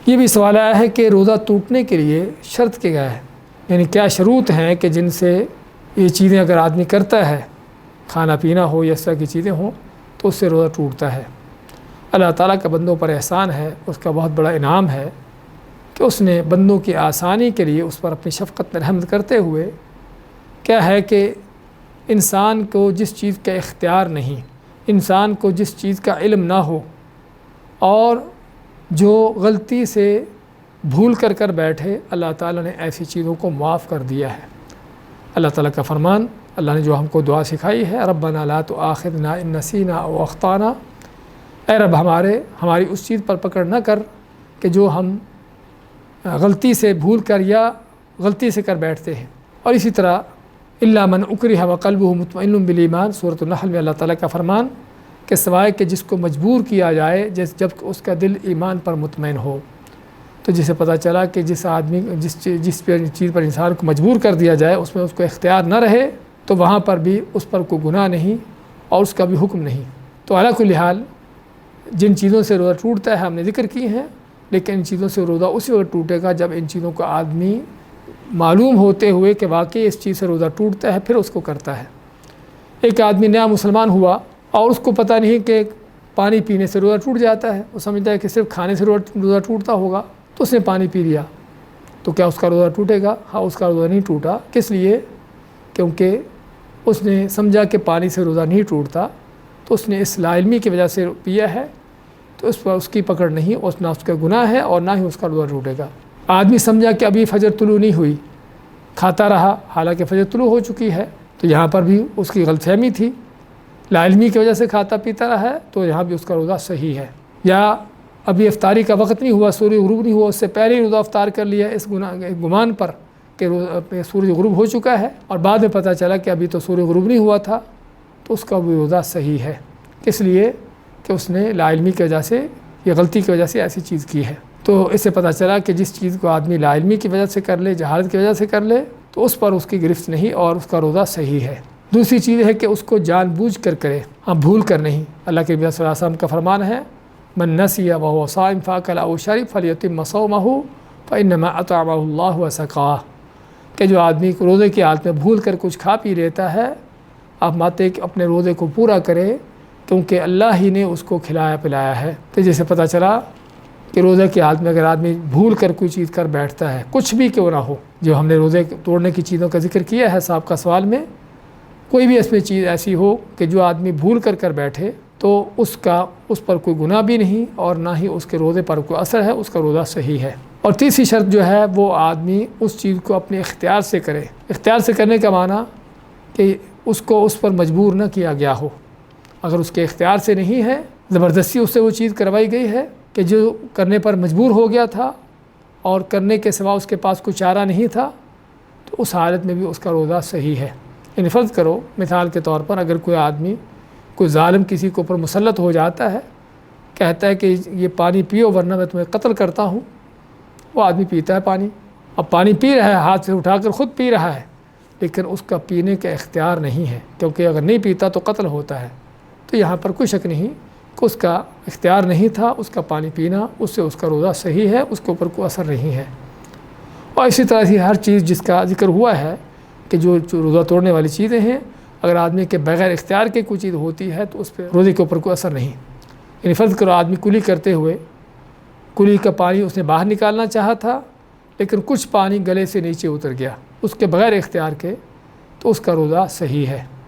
یہ بھی سوال آیا ہے کہ روزہ ٹوٹنے کے لیے شرط کیا ہے، یعنی کیا شروط ہیں کہ جن سے یہ چیزیں اگر آدمی کرتا ہے، کھانا پینا ہو یا اس طرح کی چیزیں ہوں تو اس سے روزہ ٹوٹتا ہے۔ اللہ تعالیٰ کا بندوں پر احسان ہے، اس کا بہت بڑا انعام ہے کہ اس نے بندوں کی آسانی کے لیے اس پر اپنی شفقت میں رحمت کرتے ہوئے کیا ہے کہ انسان کو جس چیز کا اختیار نہیں، انسان کو جس چیز کا علم نہ ہو اور جو غلطی سے بھول کر بیٹھے، اللہ تعالیٰ نے ایسی چیزوں کو معاف کر دیا ہے۔ اللہ تعالیٰ کا فرمان، اللہ نے جو ہم کو دعا سکھائی ہے، ربنا لا تؤاخذنا ان نسینا او اخطانا، اے رب ہماری اس چیز پر پکڑ نہ کر کہ جو ہم غلطی سے بھول کر یا غلطی سے کر بیٹھتے ہیں۔ اور اسی طرح الا من اکرہ وقلبہ مطمئن بالایمان، سورۃ النحل میں اللہ تعالیٰ کا فرمان کہ سوائے کہ جس کو مجبور کیا جائے جب اس کا دل ایمان پر مطمئن ہو۔ تو جسے پتہ چلا کہ جس چیز پر انسان کو مجبور کر دیا جائے اس میں اس کو اختیار نہ رہے تو وہاں پر بھی اس پر کوئی گناہ نہیں اور اس کا بھی حکم نہیں۔ تو علی کل حال جن چیزوں سے روزہ ٹوٹتا ہے ہم نے ذکر کی ہیں، لیکن ان چیزوں سے روزہ اسی وقت ٹوٹے گا جب ان چیزوں کا آدمی معلوم ہوتے ہوئے کہ واقعی اس چیز سے روزہ ٹوٹتا ہے پھر اس کو کرتا ہے۔ ایک آدمی نیا مسلمان ہوا اور اس کو پتہ نہیں کہ پانی پینے سے روزہ ٹوٹ جاتا ہے، وہ سمجھتا ہے کہ صرف کھانے سے روزہ ٹوٹتا ہوگا، تو اس نے پانی پی لیا، تو کیا اس کا روزہ ٹوٹے گا؟ ہاں، اس کا روزہ نہیں ٹوٹا۔ کس لیے؟ کیونکہ اس نے سمجھا کہ پانی سے روزہ نہیں ٹوٹتا، تو اس نے اس لا علمی کی وجہ سے پیا ہے، تو اس پر اس کی پکڑ نہیں، نہ اس کا گناہ ہے اور نہ ہی اس کا روزہ ٹوٹے گا۔ آدمی سمجھا کہ ابھی فجر طلوع نہیں ہوئی، کھاتا رہا حالانکہ فجر طلوع ہو چکی ہے، تو یہاں پر بھی اس کی غلط فہمی تھی، لا علمی کی وجہ سے کھاتا پیتا رہا ہے، تو یہاں بھی اس کا روزہ صحیح ہے۔ یا ابھی افطاری کا وقت نہیں ہوا، سورج غروب نہیں ہوا، اس سے پہلے ہی روزہ افطار کر لیا اس گمان پر کہ سورج غروب ہو چکا ہے، اور بعد میں پتہ چلا کہ ابھی تو سورج غروب نہیں ہوا تھا، تو اس کا بھی روزہ صحیح ہے۔ کس لیے؟ کہ اس نے لا علمی کی وجہ سے یا غلطی کی وجہ سے ایسی چیز کی ہے۔ تو اس سے پتہ چلا کہ جس چیز کو آدمی لا علمی کی وجہ سے کر لے، جہالت کی وجہ سے کر لے، تو اس پر اس کی گرفت نہیں اور اس کا روزہ صحیح ہے۔ دوسری چیز ہے کہ اس کو جان بوجھ کر کرے، ہاں بھول کر نہیں۔ اللہ کے نبی صلی اللہ علیہ وسلم کا فرمان ہے، من نسی وهو صائم فاکل او شرب فلیتم صومه فانما اطعمه اللہ وسقاه، کہ جو آدمی کو روزے کی حالت میں بھول کر کچھ کھا پی لیتا ہے، آپ ماتے کہ اپنے روزے کو پورا کرے کیونکہ اللہ ہی نے اس کو کھلایا پلایا ہے۔ تو جیسے پتہ چلا کہ روزے کی حالت میں اگر آدمی بھول کر کوئی چیز کر بیٹھتا ہے، کچھ بھی کیوں نہ ہو، جو ہم نے روزے توڑنے کی چیزوں کا ذکر کیا ہے صاحب کا سوال میں، کوئی بھی اس میں چیز ایسی ہو کہ جو آدمی بھول کر بیٹھے تو اس پر کوئی گناہ بھی نہیں اور نہ ہی اس کے روزے پر کوئی اثر ہے، اس کا روزہ صحیح ہے۔ اور تیسری شرط جو ہے وہ آدمی اس چیز کو اپنے اختیار سے کرے۔ اختیار سے کرنے کا معنی کہ اس کو اس پر مجبور نہ کیا گیا ہو۔ اگر اس کے اختیار سے نہیں ہے، زبردستی اس سے وہ چیز کروائی گئی ہے کہ جو کرنے پر مجبور ہو گیا تھا اور کرنے کے سوا اس کے پاس کوئی چارہ نہیں تھا، تو اس حالت میں بھی اس کا روزہ صحیح ہے۔ یعنی فرض کرو مثال کے طور پر اگر کوئی آدمی، کوئی ظالم کسی کے اوپر مسلط ہو جاتا ہے، کہتا ہے کہ یہ پانی پیو ورنہ میں تمہیں قتل کرتا ہوں، وہ آدمی پیتا ہے پانی، اب پانی پی رہا ہے، ہاتھ سے اٹھا کر خود پی رہا ہے، لیکن اس کا پینے کا اختیار نہیں ہے، کیونکہ اگر نہیں پیتا تو قتل ہوتا ہے۔ تو یہاں پر کوئی شک نہیں کہ اس کا اختیار نہیں تھا، اس کا پانی پینا، اس سے اس کا روزہ صحیح ہے، اس کے اوپر کوئی اثر نہیں ہے۔ اور اسی طرح سے ہر چیز جس کا ذکر ہوا ہے کہ جو روزہ توڑنے والی چیزیں ہیں، اگر آدمی کے بغیر اختیار کے کوئی چیز ہوتی ہے تو اس پہ روزے کے اوپر کوئی اثر نہیں۔ یعنی فرض کرو آدمی کلی کرتے ہوئے کلی کا پانی اس نے باہر نکالنا چاہا تھا، لیکن کچھ پانی گلے سے نیچے اتر گیا اس کے بغیر اختیار کے، تو اس کا روزہ صحیح ہے۔